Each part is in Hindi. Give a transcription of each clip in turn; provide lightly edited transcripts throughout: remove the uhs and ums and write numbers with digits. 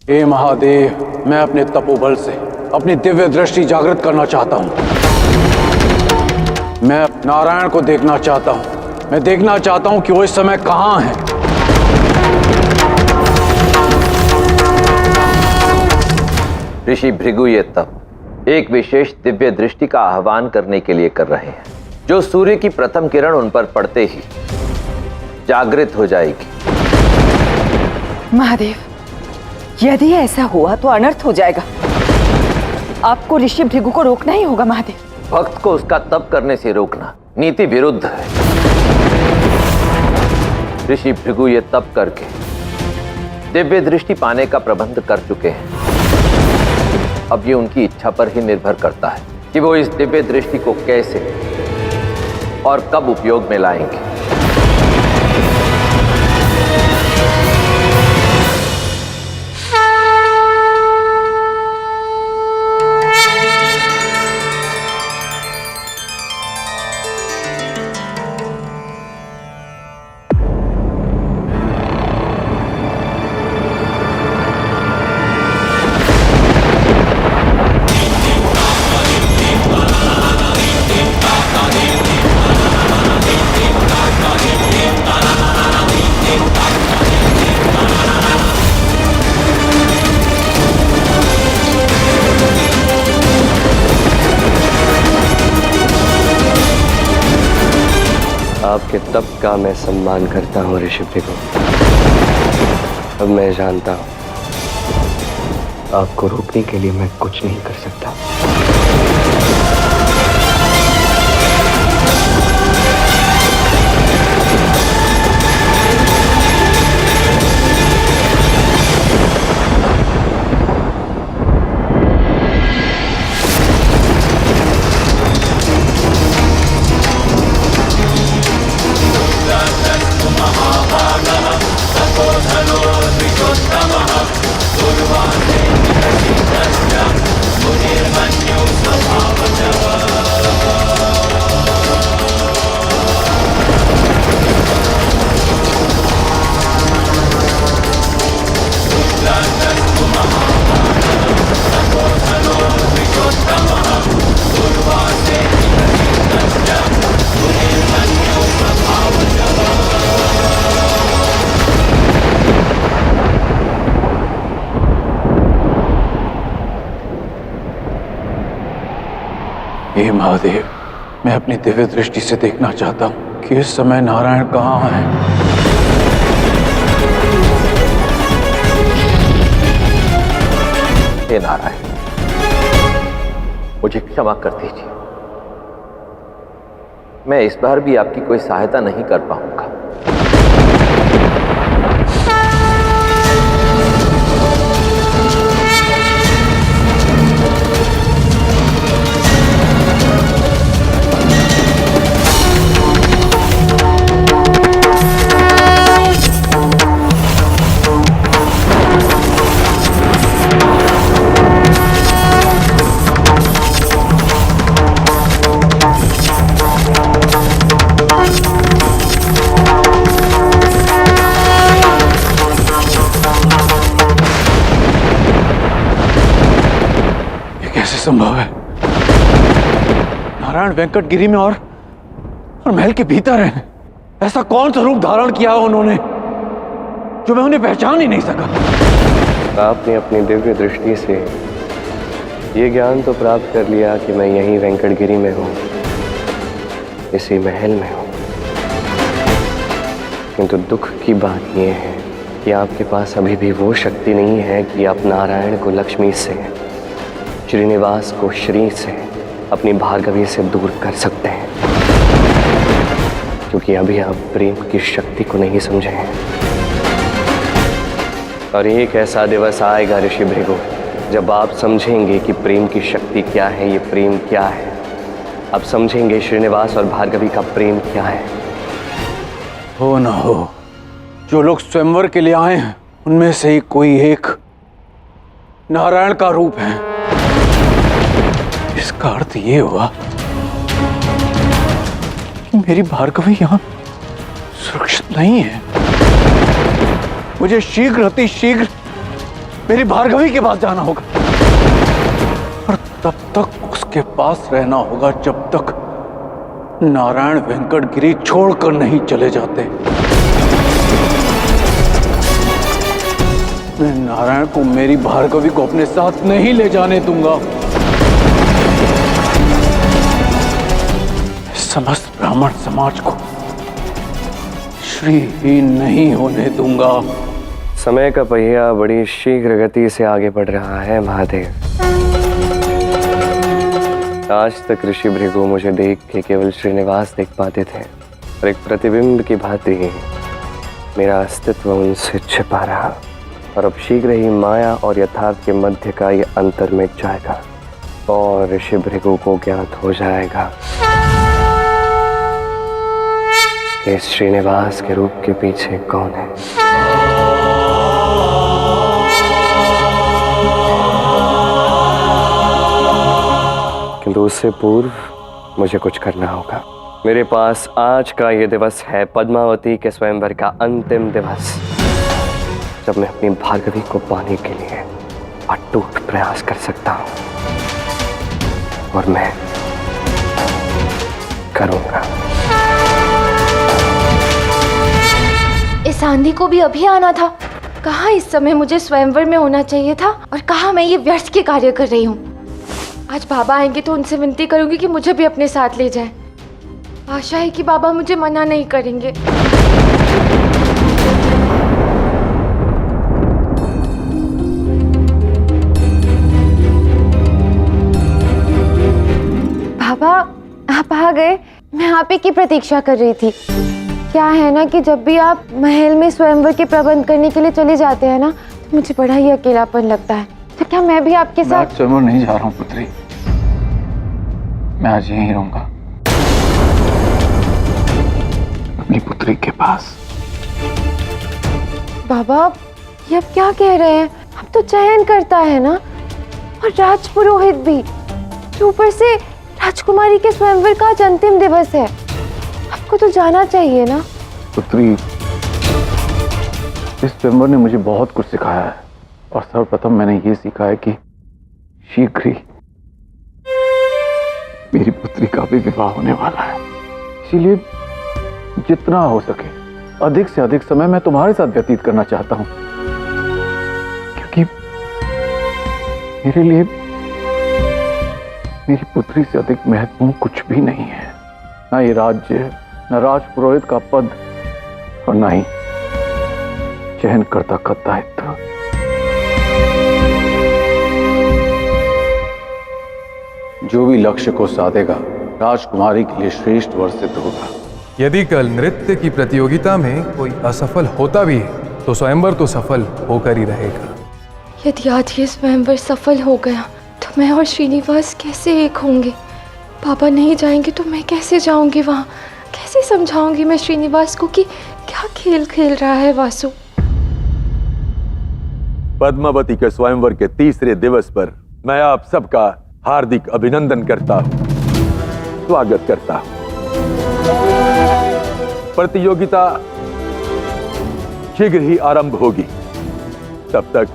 हे महादेव, मैं अपने तपोबल से अपनी दिव्य दृष्टि जागृत करना चाहता हूं। मैं नारायण को देखना चाहता हूं। मैं देखना चाहता हूं कि वो इस समय कहां है। ऋषि भृगु ये तप एक विशेष दिव्य दृष्टि का आह्वान करने के लिए कर रहे हैं, जो सूर्य की प्रथम किरण उन पर पड़ते ही जागृत हो जाएगी। महादेव, यदि ऐसा हुआ तो अनर्थ हो जाएगा। आपको ऋषि भृगु को रोकना ही होगा महादेव। भक्त को उसका तप करने से रोकना नीति विरुद्ध है। ऋषि भृगु ये तप करके दिव्य दृष्टि पाने का प्रबंध कर चुके हैं। अब ये उनकी इच्छा पर ही निर्भर करता है कि वो इस दिव्य दृष्टि को कैसे और कब उपयोग में लाएंगे। आपके तप का मैं सम्मान करता हूँ ऋषि भृगु। अब मैं जानता हूँ आपको रोकने के लिए मैं कुछ नहीं कर सकता। हे महादेव, मैं अपनी दिव्य दृष्टि से देखना चाहता हूं कि इस समय नारायण कहां है। हे नारायण, मुझे क्षमा कर दीजिए। मैं इस बार भी आपकी कोई सहायता नहीं कर पाऊंगा। संभव है? नारायण वेंकटगिरी में और महल के भीतर है। ऐसा कौन सा रूप धारण किया उन्होंने जो मैं उन्हें पहचान ही नहीं सका। आपने अपनी दिव्य दृष्टि से ये ज्ञान तो प्राप्त कर लिया कि मैं यहीं वेंकटगिरी में हूँ, इसी महल में हूँ, किंतु दुख की बात यह है कि आपके पास अभी भी वो शक्ति नहीं है कि आप नारायण को लक्ष्मी से, श्रीनिवास को श्री से, अपनी भार्गवी से दूर कर सकते हैं, क्योंकि अभी आप प्रेम की शक्ति को नहीं समझे हैं। और एक ऐसा दिवस आएगा ऋषि भृगु जब आप समझेंगे कि प्रेम की शक्ति क्या है, ये प्रेम क्या है। आप समझेंगे श्रीनिवास और भार्गवी का प्रेम क्या है। हो ना हो, जो लोग स्वयंवर के लिए आए हैं उनमें से ही कोई एक नारायण का रूप है। इसका अर्थ ये हुआ कि मेरी भार्गवी यहां सुरक्षित नहीं है। मुझे शीघ्र अति शीघ्र मेरी भार्गवी के पास जाना होगा, और तब तक उसके पास रहना होगा जब तक नारायण वेंकटगिरी छोड़कर नहीं चले जाते। मैं नारायण को, मेरी भार्गवी को अपने साथ नहीं ले जाने दूंगा। समस्त ब्राह्मण समाज को श्रीहीन नहीं होने दूंगा। समय का पहिया बड़ी शीघ्र गति से आगे बढ़ रहा है महादेव। आज तक ऋषि भृगु मुझे देख के केवल श्रीनिवास देख पाते थे, और एक प्रतिबिंब की भांति मेरा अस्तित्व उनसे छिपा रहा, और अब शीघ्र ही माया और यथार्थ के मध्य का ये अंतर मिट जाएगा और ऋषि भृगु को ज्ञात हो जाएगा कि श्रीनिवास के रूप के पीछे कौन है। किंतु उससे पूर्व मुझे कुछ करना होगा। मेरे पास आज का ये दिवस है पद्मावती के स्वयंवर का अंतिम दिवस, जब मैं अपनी भार्गवी को पाने के लिए अटूट प्रयास कर सकता हूं, और मैं करूंगा। इस आंधी को भी अभी आना था। कहाँ इस समय मुझे स्वयंवर में होना चाहिए था, और कहाँ मैं ये व्यर्थ के कार्य कर रही हूँ। आज बाबा आएंगे तो उनसे विनती करूंगी कि मुझे भी अपने साथ ले जाएं। आशा है कि बाबा मुझे मना नहीं करेंगे। बाबा आप आ गए। मैं आप ही की प्रतीक्षा कर रही थी। क्या है ना कि जब भी आप महल में स्वयंवर के प्रबंध करने के लिए चले जाते हैं ना, तो मुझे बड़ा ही अकेलापन लगता है। तो क्या मैं भी आपके साथ? मैं स्वयंवर नहीं जा रहा हूँ पुत्री, मैं आज यहीं रहूंगा, अपनी पुत्री के पास। बाबा ये अब क्या कह रहे हैं? अब तो चयन करता है ना, और राजपुरोहित भी, ऊपर से राजकुमारी के स्वयंवर का आज अंतिम दिवस है। आपको तो जाना चाहिए ना। पुत्री, इस स्वयंवर ने मुझे बहुत कुछ सिखाया है, और सर्वप्रथम मैंने ये सीखा है कि शीघ्र ही मेरी पुत्री का भी विवाह होने वाला है। इसीलिए जितना हो सके अधिक से अधिक समय मैं तुम्हारे साथ व्यतीत करना चाहता हूं, क्योंकि मेरे लिए मेरी पुत्री से अधिक महत्वपूर्ण कुछ भी नहीं है। ना ये राज्य, न राजपुरोहित का पद, और न ही चयनकर्ता का दायित्व। जो भी लक्ष्य को साधेगा राजकुमारी के लिए श्रेष्ठ वर सिद्ध होगा। यदि कल नृत्य की प्रतियोगिता में कोई असफल होता भी है तो स्वयंवर तो सफल होकर ही रहेगा। यदि आज ये स्वयंवर सफल हो गया तो मैं और श्रीनिवास कैसे एक होंगे? पापा नहीं जाएंगे तो मैं कैसे जाऊंगी वहां? कैसे समझाऊंगी मैं श्रीनिवास को कि क्या खेल खेल रहा है वासु? पद्मावती के स्वयंवर के तीसरे दिवस पर मैं आप सबका हार्दिक अभिनंदन करता हूं, स्वागत करता हूं। प्रतियोगिता शीघ्र ही आरंभ होगी, तब तक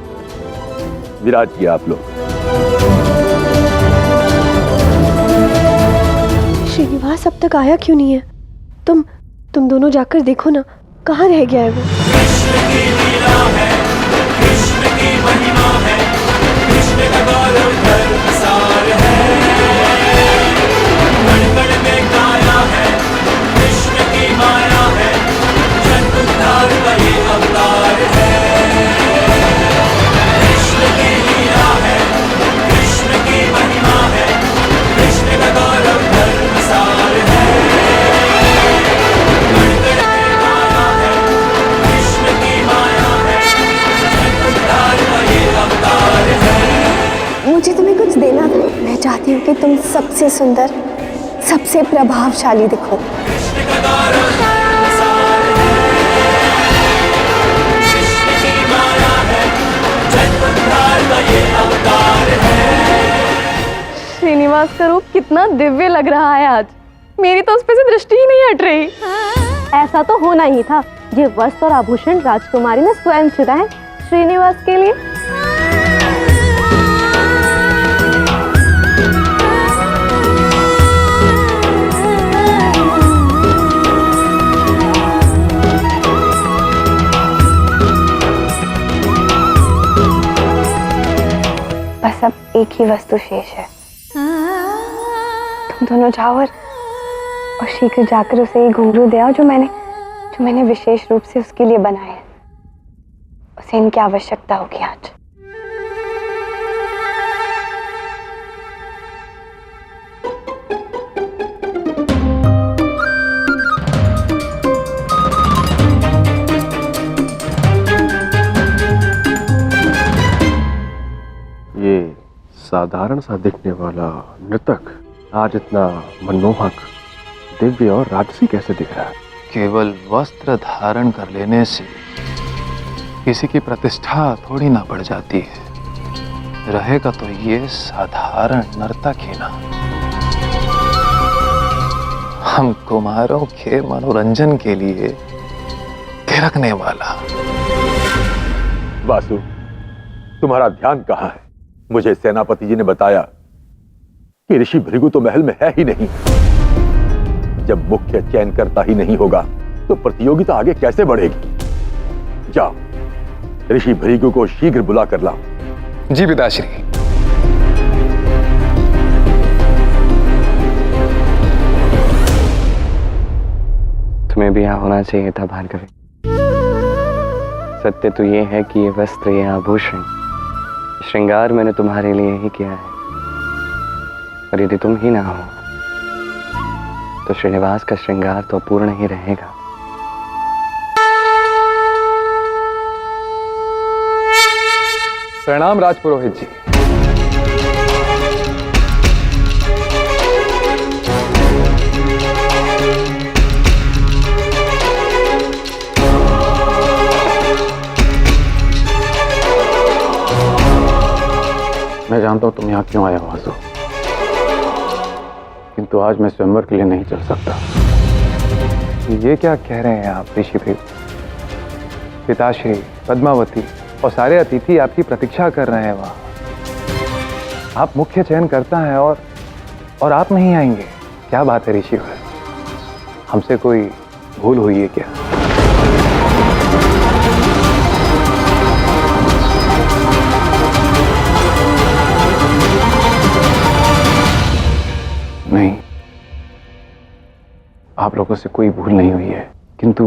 विराजिए आप लोग। श्रीनिवास अब तक आया क्यों नहीं है? तुम दोनों जाकर देखो ना, कहाँ रह गया है वो? कृष्ण की लीला है, कृष्ण की महिमा है, कृष्ण का गौरव धर्मसार है, कण कण में काया है, कृष्ण की माया है, जन्म उद्धार का ये अवतार है। कृष्ण की लीला है, कृष्ण की महिमा है, कृष्ण का गौरव धर्मसार है, कण कण में काया है, कृष्ण की माया है, जन्म उद्धार का ये अवतार है। मुझे तुम्हें कुछ देना था। मैं चाहती हूँ कि तुम सबसे सुंदर, सबसे प्रभावशाली दिखो। कृष्ण का गौरव धर्मसार है, कृष्ण की माया है, जन्म उद्धार का ये अवतार है। श्रीनिवास का रूप कितना दिव्य लग रहा है आज। मेरी तो उस पे से दृष्टि ही नहीं हट रही। ऐसा तो होना ही था। ये वस्त्र और आभूषण राजकुमारी ने स्वयं चुना है श्रीनिवास के लिए। एक ही वस्तु शेष है। तुम दोनों जाओ और शीघ्र जाकर उसे ये घुंघरू दे आओ जो मैंने विशेष रूप से उसके लिए बनाए हैं। उसे इनकी आवश्यकता होगी आज। ये साधारण सा दिखने वाला नृतक आज इतना मनमोहक, दिव्य और राजसी कैसे दिख रहा है? केवल वस्त्र धारण कर लेने से किसी की प्रतिष्ठा थोड़ी ना बढ़ जाती है। रहेगा तो ये साधारण नर्तक ही ना। हम कुमारों के मनोरंजन के लिए थिरकने वाला। वासु, तुम्हारा ध्यान कहाँ है? मुझे सेनापति जी ने बताया कि ऋषि भृगु तो महल में है ही नहीं। जब मुख्य चयन करता ही नहीं होगा तो प्रतियोगिता आगे कैसे बढ़ेगी? जाओ, ऋषि भृगु को शीघ्र बुला कर लाओ। जी पिताश्री। तुम्हें भी यहाँ होना चाहिए था भार्गवी। सत्य तो ये है कि ये वस्त्र, ये आभूषण, श्रृंगार मैंने तुम्हारे लिए ही किया है। और यदि तुम ही ना हो तो श्रीनिवास का श्रृंगार तो अपूर्ण ही रहेगा। प्रणाम राजपुरोहित जी। मैं जानता हूं तुम यहाँ क्यों आए हो वासु, किंतु आज मैं स्वयंवर के लिए नहीं चल सकता। ये क्या कह रहे हैं आप ऋषि भृगु? पिताश्री, पद्मावती और सारे अतिथि आपकी प्रतीक्षा कर रहे हैं वहां। आप मुख्य चयन करता है और आप नहीं आएंगे? क्या बात है ऋषिवर, हमसे कोई भूल हुई है क्या? नहीं, आप लोगों से कोई भूल नहीं हुई है, किंतु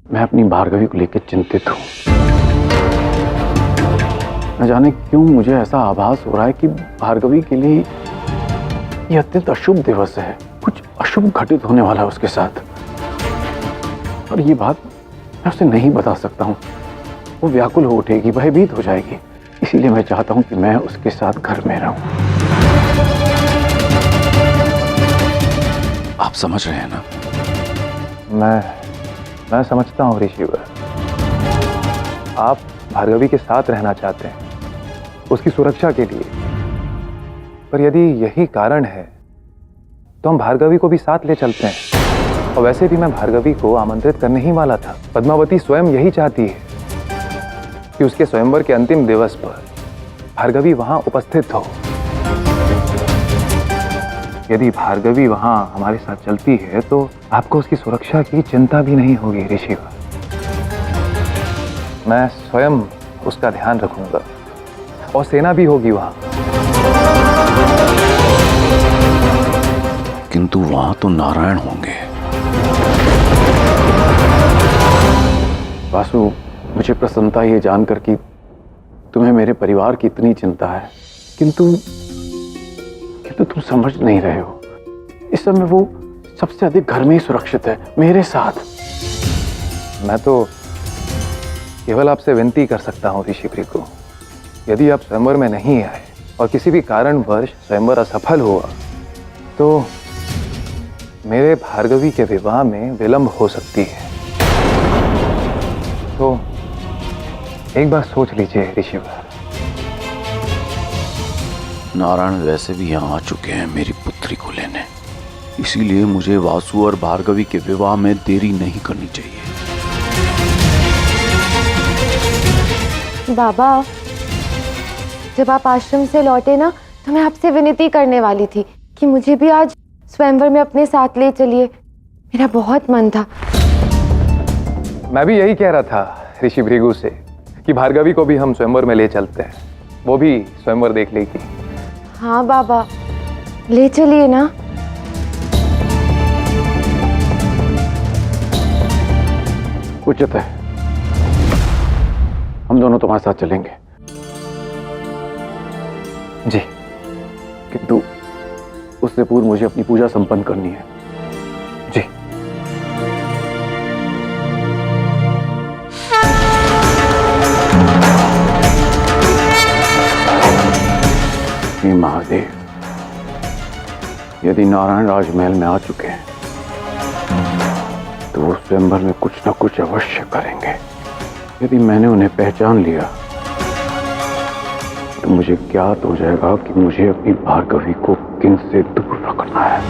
मैं अपनी भार्गवी को लेकर चिंतित हूं। न जाने क्यों मुझे ऐसा आभास हो रहा है कि भार्गवी के लिए यह अत्यंत अशुभ दिवस है। कुछ अशुभ घटित होने वाला है उसके साथ, और ये बात मैं उसे नहीं बता सकता हूं। वो व्याकुल हो उठेगी, भयभीत हो जाएगी। इसीलिए मैं चाहता हूं कि मैं उसके साथ घर में रहूं। आप समझ रहे हैं ना? मैं समझता हूं ऋषिवर। आप भार्गवी के साथ रहना चाहते हैं, उसकी सुरक्षा के लिए। पर यदि यही कारण है तो हम भार्गवी को भी साथ ले चलते हैं। और वैसे भी मैं भार्गवी को आमंत्रित करने ही वाला था। पद्मावती स्वयं यही चाहती है कि उसके स्वयंवर के अंतिम दिवस पर भार्गवी वहां उपस्थित हो। यदि भार्गवी वहां हमारे साथ चलती है तो आपको उसकी सुरक्षा की चिंता भी नहीं होगी ऋषिवर। मैं स्वयं उसका ध्यान रखूंगा और सेना भी होगी वहां। किंतु वहां तो नारायण होंगे। वासु, मुझे प्रसन्नता ये जानकर कि तुम्हें मेरे परिवार की इतनी चिंता है, किंतु तुम समझ नहीं रहे हो। इस समय वो सबसे अधिक घर में ही सुरक्षित है, मेरे साथ। मैं तो केवल आपसे विनती कर सकता हूं ऋषि भृगु, यदि आप स्वयंवर में नहीं आए और किसी भी कारणवश स्वयंवर असफल हुआ तो मेरे भार्गवी के विवाह में विलंब हो सकती है। तो एक बार सोच लीजिए ऋषिवर। नारायण वैसे भी यहाँ आ चुके हैं मेरी पुत्री को लेने, इसीलिए मुझे वासु और भार्गवी के विवाह में देरी नहीं करनी चाहिए। बाबा, जब आप आश्रम से लौटे ना तो मैं आपसे विनती करने वाली थी कि मुझे भी आज स्वयंवर में अपने साथ ले चलिए। मेरा बहुत मन था। मैं भी यही कह रहा था ऋषि भृगु से कि भार्गवी को भी हम स्वयंवर में ले चलते हैं। वो भी स्वयंवर देख लेगी। हाँ बाबा, ले चलिए ना। उचित है, हम दोनों तुम्हारे साथ चलेंगे। जी, किंतु उससे पूर्व मुझे अपनी पूजा संपन्न करनी है। जी। हे महादेव, यदि नारायण राजमहल में आ चुके हैं तो वो स्वयंवर में कुछ न कुछ अवश्य करेंगे। यदि मैंने उन्हें पहचान लिया तो मुझे ज्ञात हो जाएगा कि मुझे अपनी भार्गवी को किन से दूर रखना है।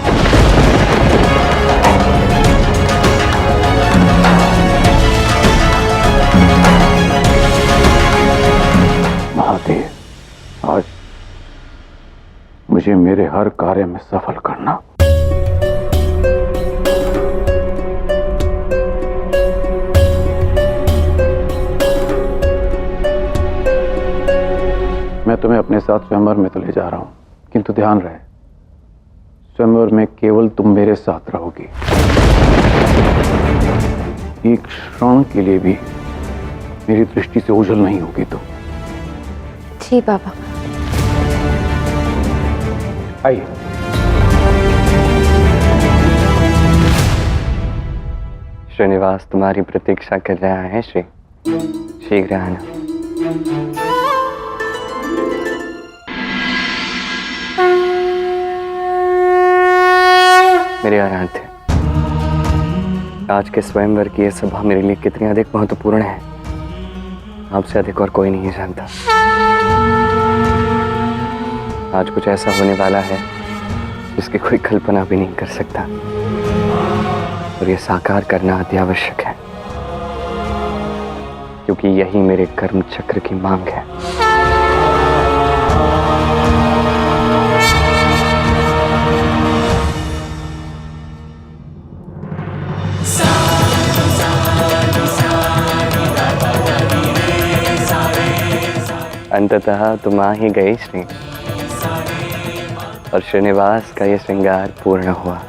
महादेव, आज मुझे मेरे हर कार्य में सफल करना। मैं तुम्हें अपने साथ स्वयंवर में तो ले जा रहा हूं, किंतु ध्यान रहे, स्वयंवर में केवल तुम मेरे साथ रहोगी। एक क्षण के लिए भी मेरी दृष्टि से ओझल नहीं होगी तुम। जी बाबा। आइए। श्रीनिवास तुम्हारी प्रतीक्षा कर रहा है श्री, शीघ्र आना। मेरे आराध्य, आज के स्वयंवर की यह सभा मेरे लिए कितनी अधिक महत्वपूर्ण है, आपसे अधिक और कोई नहीं जानता। आज कुछ ऐसा होने वाला है जिसकी कोई कल्पना भी नहीं कर सकता, और यह साकार करना अति आवश्यक है, क्योंकि यही मेरे कर्म चक्र की मांग है। अंततः तुम आ ही गई श्री, और श्रीनिवास का ये श्रृंगार पूर्ण हुआ।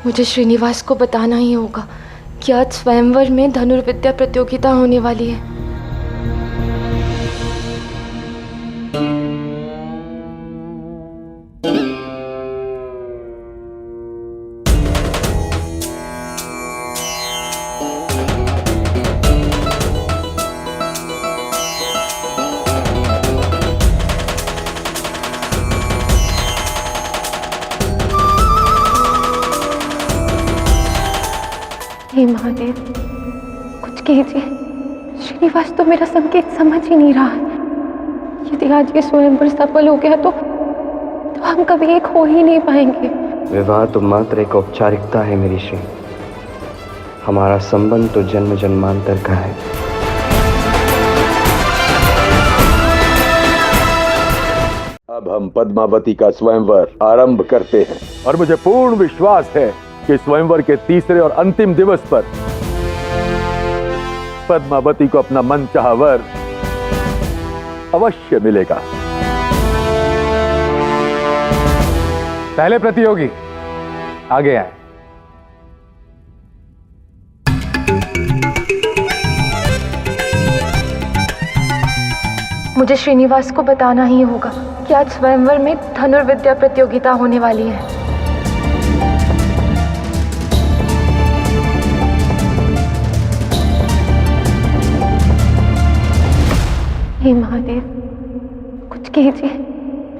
मुझे श्रीनिवास को बताना ही होगा कि आज स्वयंवर में धनुर्विद्या प्रतियोगिता होने वाली है। हे महादेव, कुछ कीजिए। श्रीनिवास तो मेरा संकेत समझ ही नहीं रहा है। यदि आज ये स्वयंवर सफल हो गया तो हम कभी एक हो ही नहीं पाएंगे। विवाह तो मात्र एक औपचारिकता है मेरी श्री, हमारा संबंध तो जन्म जन्मांतर का है। अब हम पद्मावती का स्वयंवर आरंभ करते हैं, और मुझे पूर्ण विश्वास है कि स्वयंवर के तीसरे और अंतिम दिवस पर पद्मावती को अपना मनचाहा वर अवश्य मिलेगा। पहले प्रतियोगी आगे आए। मुझे श्रीनिवास को बताना ही होगा कि आज स्वयंवर में धनुर्विद्या प्रतियोगिता होने वाली है। हे महादेव, कुछ कीजिए।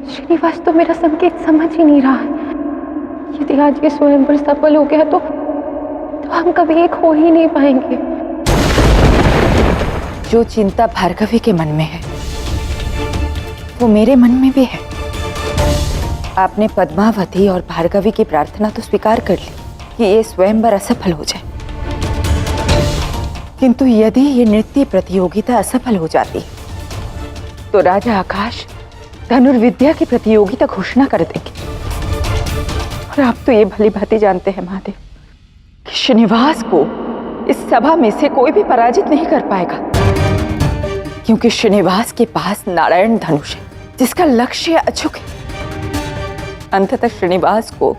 श्रीनिवास तो मेरा संकेत समझ ही नहीं रहा है। यदि आज ये स्वयंवर सफल हो गया तो हम कभी एक हो ही नहीं पाएंगे। जो चिंता भार्गवी के मन में है वो मेरे मन में भी है। आपने पद्मावती और भार्गवी की प्रार्थना तो स्वीकार कर ली कि ये स्वयंवर असफल हो जाए, किंतु यदि ये नृत्य प्रतियोगिता असफल हो जाती तो राजा आकाश धनुर्विद्या की प्रतियोगिता घोषणा कर देंगे। और आप तो ये भली भांति जानते हैं महादेव कि श्रीनिवास को इस सभा में से कोई भी पराजित नहीं कर पाएगा, क्योंकि श्रीनिवास के पास नारायण धनुष है जिसका लक्ष्य अचूक है। अंततः श्रीनिवास को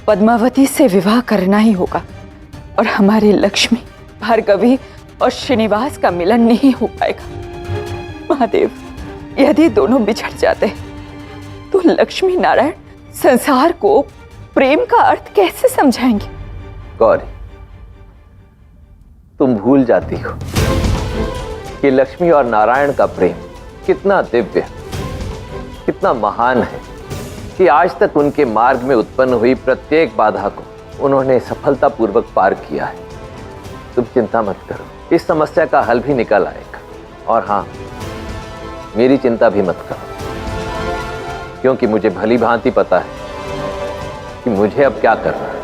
पद्मावती से विवाह करना ही होगा और हमारी लक्ष्मी, भार्गवी और श्रीनिवास का मिलन नहीं हो पाएगा। महादेव, यदि दोनों बिछड़ जाते हैं तो लक्ष्मी नारायण संसार को प्रेम का अर्थ कैसे समझाएंगे? गौरी, तुम भूल जाती हो कि लक्ष्मी और नारायण का प्रेम कितना दिव्य, कितना महान है कि आज तक उनके मार्ग में उत्पन्न हुई प्रत्येक बाधा को उन्होंने सफलतापूर्वक पार किया है। तुम चिंता मत करो, इस समस्या का हल भी निकल आएगा। और हाँ, मेरी चिंता भी मत करो, क्योंकि मुझे भली भांति पता है कि मुझे अब क्या करना है।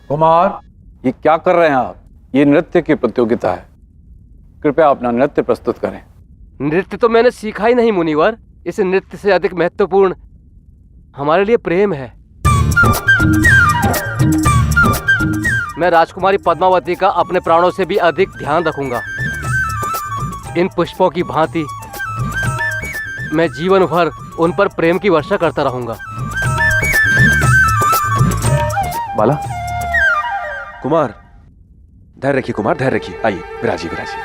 कुमार, ये क्या कर रहे हैं आप? ये नृत्य की प्रतियोगिता है, कृपया अपना नृत्य प्रस्तुत करें। नृत्य तो मैंने सीखा ही नहीं मुनिवर। इस नृत्य से अधिक महत्वपूर्ण हमारे लिए प्रेम है। मैं राजकुमारी पद्मावती का अपने प्राणों से भी अधिक ध्यान रखूंगा। इन पुष्पों की भांति मैं जीवन भर उन पर प्रेम की वर्षा करता रहूंगा। बाला, कुमार धैर्य रखिए, कुमार धैर्य रखिए। आइए विराजिए, विराजिए।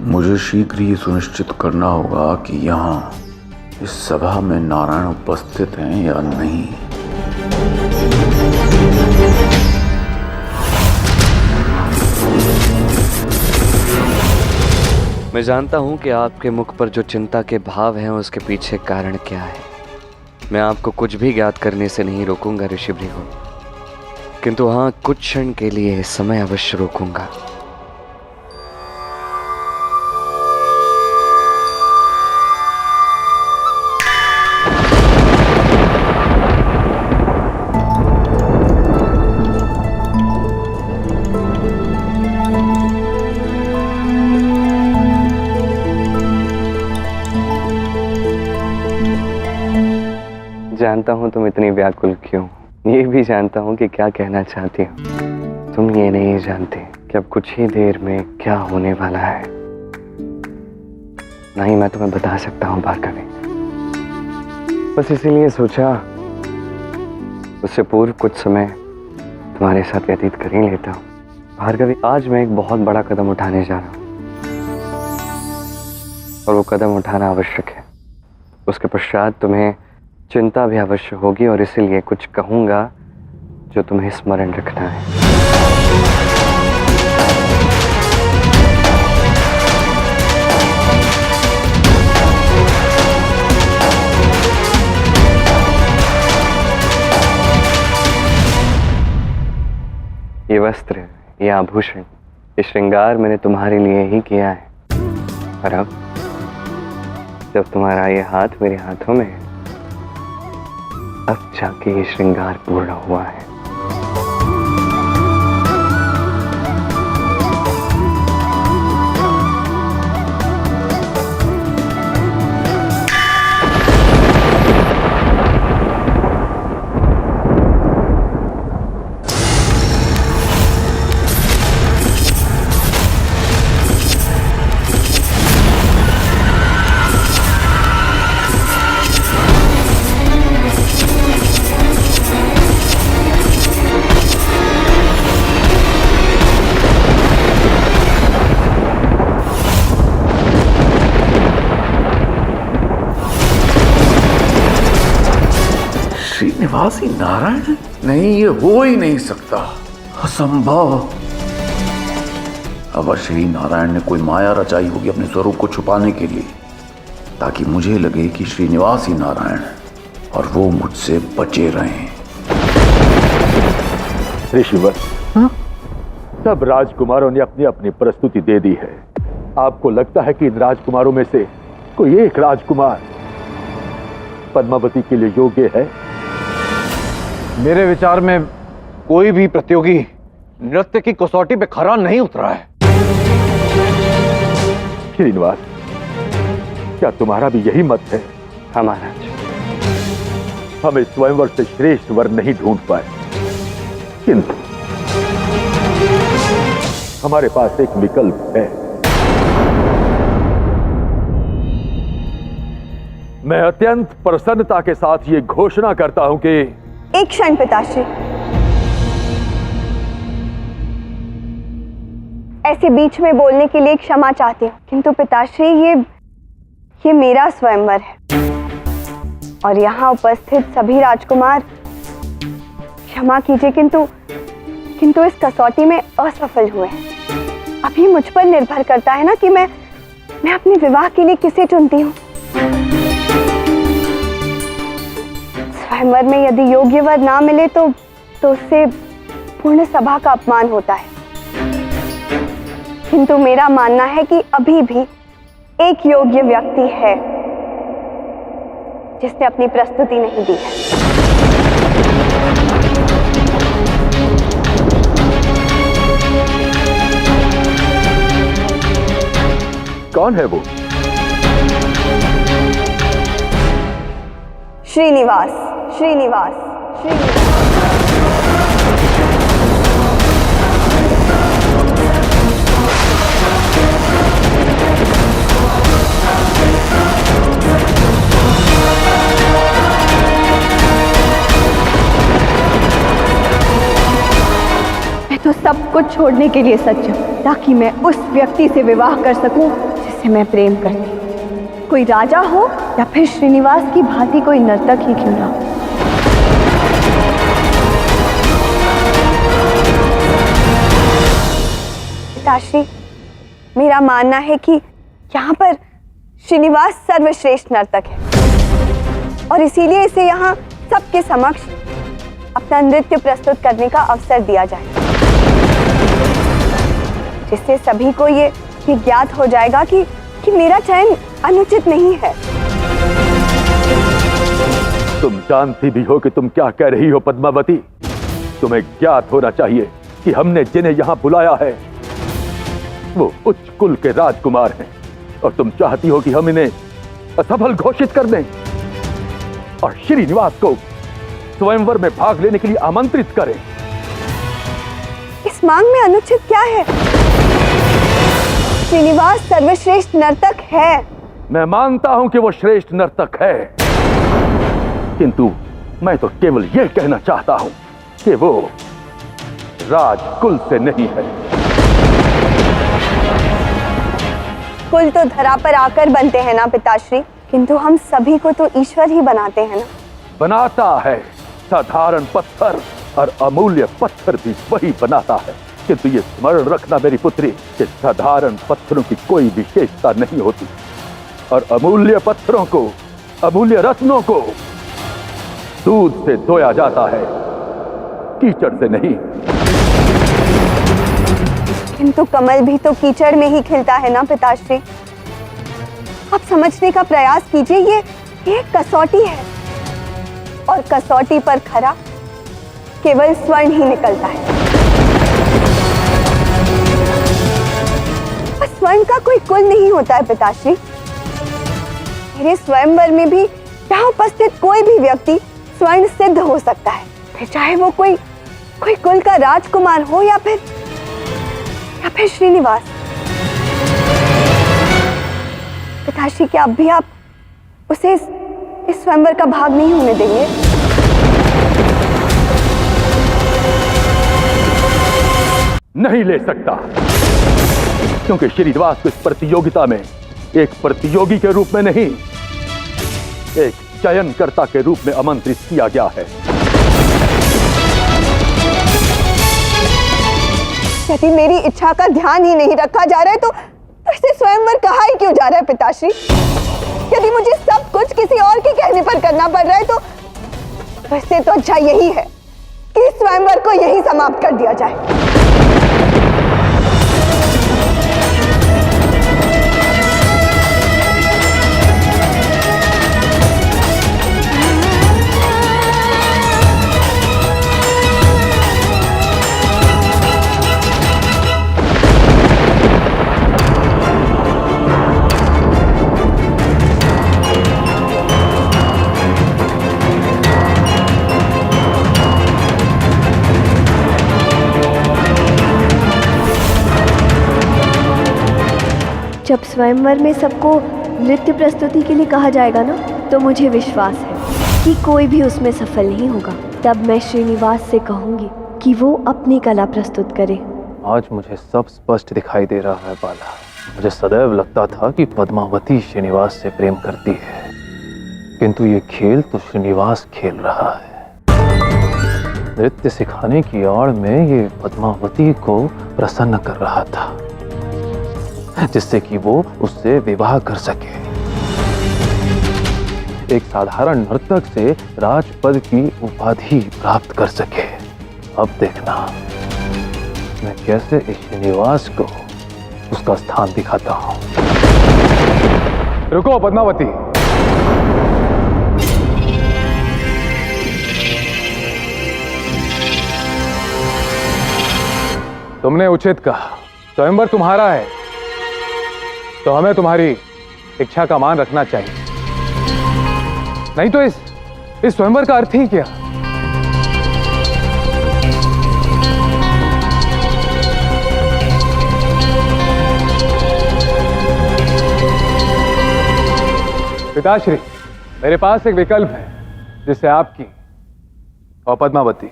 मुझे शीघ्र ही सुनिश्चित करना होगा कि यहाँ इस सभा में नारायण उपस्थित हैं या नहीं। मैं जानता हूं कि आपके मुख पर जो चिंता के भाव हैं उसके पीछे कारण क्या है। मैं आपको कुछ भी ज्ञात करने से नहीं रोकूंगा ऋषि भृगु, किंतु हाँ, कुछ क्षण के लिए समय अवश्य रोकूंगा। जानता हूं तुम इतनी व्याकुल क्यों, ये भी जानता हूं कि क्या कहना चाहती हो। तुम ये नहीं जानते कि अब कुछ ही देर में क्या होने वाला है। नहीं मैं तुम्हें बता सकता हूं भार्गवी, बस इसीलिए सोचा उससे पूर्व कुछ समय तुम्हारे साथ व्यतीत कर ही लेता हूं। भार्गवी, आज मैं एक बहुत बड़ा कदम उठाने जा रहा हूं और वो कदम उठाना आवश्यक है। उसके पश्चात तुम्हें चिंता भी अवश्य होगी और इसीलिए कुछ कहूंगा जो तुम्हें स्मरण रखना है। ये वस्त्र, ये आभूषण, ये श्रृंगार मैंने तुम्हारे लिए ही किया है। और अब जब तुम्हारा ये हाथ मेरे हाथों में है, अब जाके ये श्रृंगार पूर्ण हुआ है। श्रीनिवासी नारायण? नहीं, ये हो ही नहीं सकता, असंभव। अगर श्री नारायण ने कोई माया रचाई होगी अपने स्वरूप को छुपाने के लिए, ताकि मुझे लगे कि श्रीनिवास ही नारायण है और वो मुझसे बचे रहें। ऋषिवर, सब राजकुमारों ने अपनी अपनी प्रस्तुति दे दी है। आपको लगता है कि इन राजकुमारों में से कोई एक राजकुमार पद्मावती के लिए योग्य है? मेरे विचार में कोई भी प्रतियोगी नृत्य की कसौटी पे खरा नहीं उतरा है। श्रीनिवास, क्या तुम्हारा भी यही मत है? हमारा हम इस स्वयंवर से श्रेष्ठ वर नहीं ढूंढ पाए, किंतु हमारे पास एक विकल्प है। मैं अत्यंत प्रसन्नता के साथ ये घोषणा करता हूं कि एक क्षण पिताश्री, ऐसे बीच में बोलने के लिए क्षमा चाहती हूँ, किंतु पिताश्री ये मेरा स्वयंवर है और यहाँ उपस्थित सभी राजकुमार क्षमा कीजिए किंतु इस कसौटी में असफल हुए हैं। अभी मुझ पर निर्भर करता है ना कि मैं अपने विवाह के लिए किसे चुनती हूँ। स्वयंवर में यदि योग्य वर ना मिले तो उससे पूर्ण सभा का अपमान होता है, किंतु मेरा मानना है कि अभी भी एक योग्य व्यक्ति है जिसने अपनी प्रस्तुति नहीं दी है। कौन है वो? श्रीनिवास, श्रीनिवास, श्रीनिवास। मैं तो सब कुछ छोड़ने के लिए सच हूँ ताकि मैं उस व्यक्ति से विवाह कर सकूं जिससे मैं प्रेम करती हूँ। कोई राजा हो या फिर श्रीनिवास की भांति कोई नर्तक ही क्यों ना हो। पिताश्री, मेरा मानना है कि यहाँ पर श्रीनिवास सर्वश्रेष्ठ नर्तक है और इसीलिए इसे यहाँ सबके समक्ष अपना नृत्य प्रस्तुत करने का अवसर दिया जाए, जिससे सभी को ये ज्ञात हो जाएगा कि मेरा चयन अनुचित नहीं है। तुम जानती भी हो कि तुम क्या कह रही हो पद्मावती। तुम्हें ज्ञात होना चाहिए कि हमने जिन्हें यहाँ बुलाया है वो उच्च कुल के राजकुमार हैं और तुम चाहती हो कि हम इन्हें असफल घोषित कर दें और श्रीनिवास को स्वयंवर में भाग लेने के लिए आमंत्रित करें। इस मांग में अनुचित क्या है? श्रीनिवास सर्वश्रेष्ठ नर्तक है। मैं मानता हूं कि वो श्रेष्ठ नर्तक है, किंतु मैं तो केवल यह कहना चाहता हूं कि वो राजकुल से नहीं है। कुल तो धरा पर आकर बनते हैं ना पिताश्री, किंतु हम सभी को तो ईश्वर ही बनाते हैं ना। बनाता है साधारण पत्थर और अमूल्य पत्थर भी वही बनाता है, किंतु ये स्मरण रखना मेरी पुत्री कि साधारण पत्थरों की कोई विशेषता नहीं होती और अमूल्य पत्थरों को, अमूल्य रत्नों को दूध से धोया जाता है, कीचड़ से नहीं। किंतु कमल भी तो कीचड़ में ही खिलता है ना पिताश्री। आप समझने का प्रयास कीजिए, ये कसौटी है और कसौटी पर खरा केवल स्वर्ण ही निकलता है। स्वर्ण का कोई कुल नहीं होता है पिताश्री। मेरे स्वयंवर में भी यहाँ उपस्थित कोई भी व्यक्ति स्वर्ण सिद्ध हो सकता है, फिर चाहे वो कोई कुल का राजकुमार हो या फिर श्रीनिवास। पिताश्री, क्या अब भी आप उसे इस स्वयंवर का भाग नहीं होने देंगे? नहीं ले सकता, क्योंकि श्रीनिवास को इस प्रतियोगिता में एक प्रतियोगी के रूप में नहीं, एक चयनकर्ता के रूप में आमंत्रित किया गया है। यदि मेरी इच्छा का ध्यान ही नहीं रखा जा रहा है तो इसे स्वयंवर कहा ही क्यों जा रहा है पिताश्री? यदि मुझे सब कुछ किसी और के कहने पर करना पड़ रहा है तो इससे तो अच्छा यही है कि स्वयंवर को यही समाप्त कर दिया जाए। जब स्वयंवर में सबको नृत्य प्रस्तुति के लिए कहा जाएगा ना, तो मुझे विश्वास है कि कोई भी उसमें सफल नहीं होगा। तब मैं श्रीनिवास से कहूंगी कि वो अपनी कला प्रस्तुत करे। आज मुझे सब स्पष्ट दिखाई दे रहा है बाला। मुझे सदैव लगता था कि पद्मावती श्रीनिवास से प्रेम करती है, किंतु ये खेल तो श्रीनिवास खेल रहा है। नृत्य सिखाने की आड़ में ये पद्मावती को प्रसन्न कर रहा था, जिससे कि वो उससे विवाह कर सके। एक साधारण नर्तक से राजपद की उपाधि प्राप्त कर सके। अब देखना मैं कैसे इस श्रीनिवास को उसका स्थान दिखाता हूं। रुको पद्मावती, तुमने उचित कहा। स्वयंवर तुम्हारा है तो हमें तुम्हारी इच्छा का मान रखना चाहिए, नहीं तो इस स्वयंवर का अर्थ ही क्या? पिताश्री, मेरे पास एक विकल्प है जिससे आपकी और पद्मावती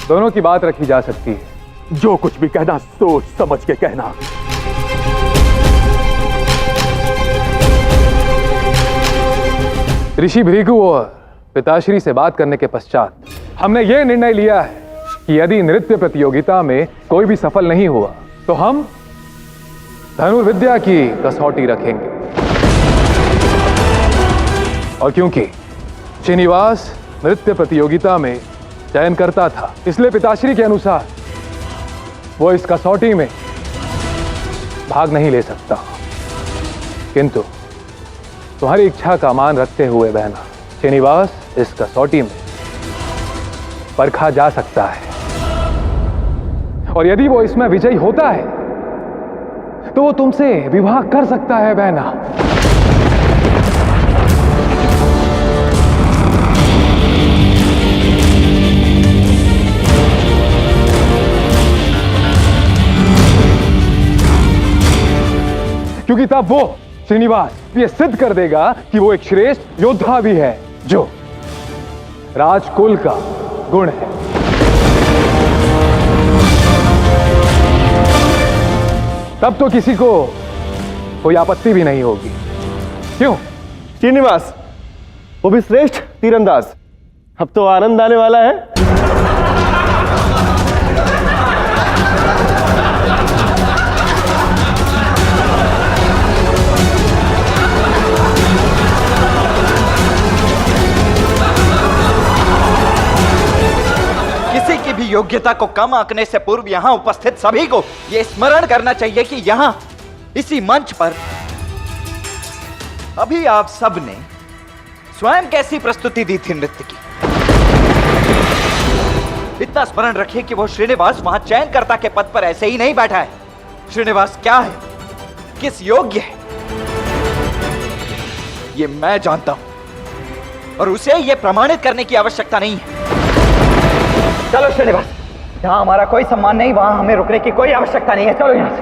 दोनों की बात रखी जा सकती है। जो कुछ भी कहना सोच समझ के कहना। ऋषि भृगु और पिताश्री से बात करने के पश्चात हमने यह निर्णय लिया है कि यदि नृत्य प्रतियोगिता में कोई भी सफल नहीं हुआ तो हम धनुर्विद्या की कसौटी रखेंगे। और क्योंकि श्रीनिवास नृत्य प्रतियोगिता में चयन करता था, इसलिए पिताश्री के अनुसार वो इस कसौटी में भाग नहीं ले सकता। किंतु तुम्हारी इच्छा का मान रखते हुए बहना, श्रीनिवास इस कसौटी में परखा जा सकता है, और यदि वो इसमें विजयी होता है तो वो तुमसे विवाह कर सकता है बहना। क्योंकि तब वो श्रीनिवास ये सिद्ध कर देगा कि वो एक श्रेष्ठ योद्धा भी है, जो राजकुल का गुण है। तब तो किसी को कोई आपत्ति भी नहीं होगी, क्यों? श्रीनिवास, वो भी श्रेष्ठ तीरंदाज। अब तो आनंद आने वाला है। किसी की भी योग्यता को कम आंकने से पूर्व यहां उपस्थित सभी को यह स्मरण करना चाहिए कि यहां इसी मंच पर अभी आप सब ने स्वयं कैसी प्रस्तुति दी थी नृत्य की। इतना स्मरण रखिए कि वो श्रीनिवास वहां चयनकर्ता के पद पर ऐसे ही नहीं बैठा है। श्रीनिवास क्या है, किस योग्य है, ये मैं जानता हूं, और उसे ये प्रमाणित करने की आवश्यकता नहीं है। चलो श्रीनिवास, जहां हमारा कोई सम्मान नहीं वहां हमें रुकने की कोई आवश्यकता नहीं है। चलो यहां से।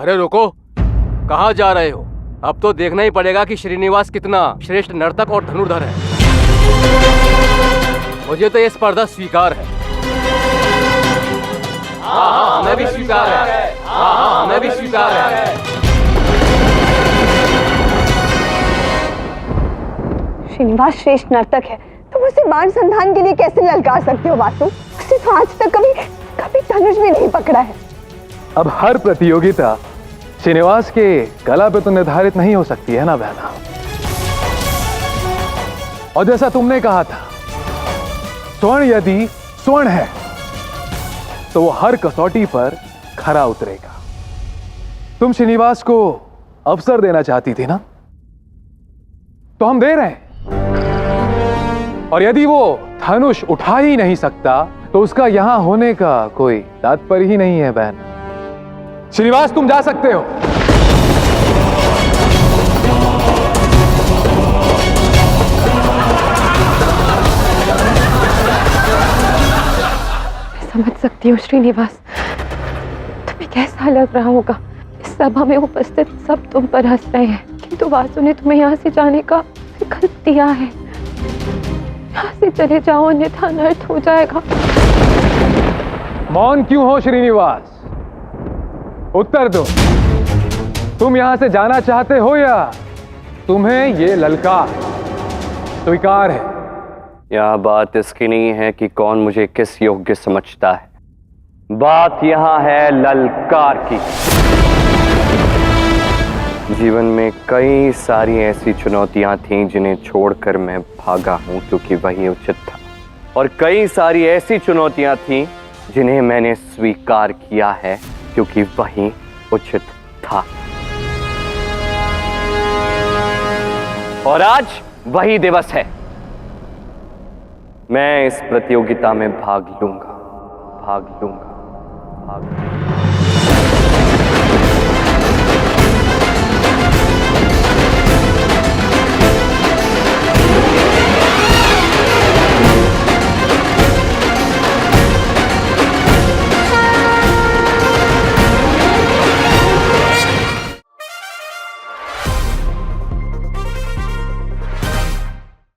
अरे रुको, कहां जा रहे हो? अब तो देखना ही पड़ेगा कि श्रीनिवास कितना श्रेष्ठ नर्तक और धनुर्धर है। मुझे तो ये स्पर्धा स्वीकार है। हाँ, हमें भी स्वीकार है। हाँ, हमें भी स्वीकार है। श्रीनिवास श्रेष्ठ नर्तक है तो तुम उसे बाण संधान के लिए कैसे ललकार सकते हो वासु? उसे तो आज तक कभी कभी धनुष भी नहीं पकड़ा है। अब हर प्रतियोगिता श्रीनिवास के कला पे तो निर्धारित नहीं हो सकती है ना बहना। और जैसा तुमने कहा था, स्वर्ण यदि स्वर्ण है तो वो हर कसौटी पर खरा उतरेगा। तुम श्रीनिवास को अवसर देना चाहती थी ना, तो हम दे रहे हैं। और यदि वो धनुष उठा ही नहीं सकता तो उसका यहां होने का कोई तात्पर्य ही नहीं है बहन। श्रीनिवास, तुम जा सकते हो। समझ सकती हूँ श्रीनिवास, तुम्हें कैसा लग रहा होगा। इस सभा में उपस्थित सब तुम पर हंस रहे हैं, किंतु वासु ने तुम्हें यहाँ से जाने का विकल्प दिया है। यहाँ से चले जाओ, अन्यथा अनर्थ हो जाएगा। मौन क्यों हो श्रीनिवास? उत्तर दो। तुम यहां से जाना चाहते हो या तुम्हें ये ललकार स्वीकार है? यह बात इसकी नहीं है कि कौन मुझे किस योग्य समझता है, बात यहां है ललकार की। जीवन में कई सारी ऐसी चुनौतियां थीं जिन्हें छोड़कर मैं भागा हूं क्योंकि वही उचित था, और कई सारी ऐसी चुनौतियां थीं जिन्हें मैंने स्वीकार किया है क्योंकि वही उचित था। और आज वही दिवस है। मैं इस प्रतियोगिता में भाग लूंगा।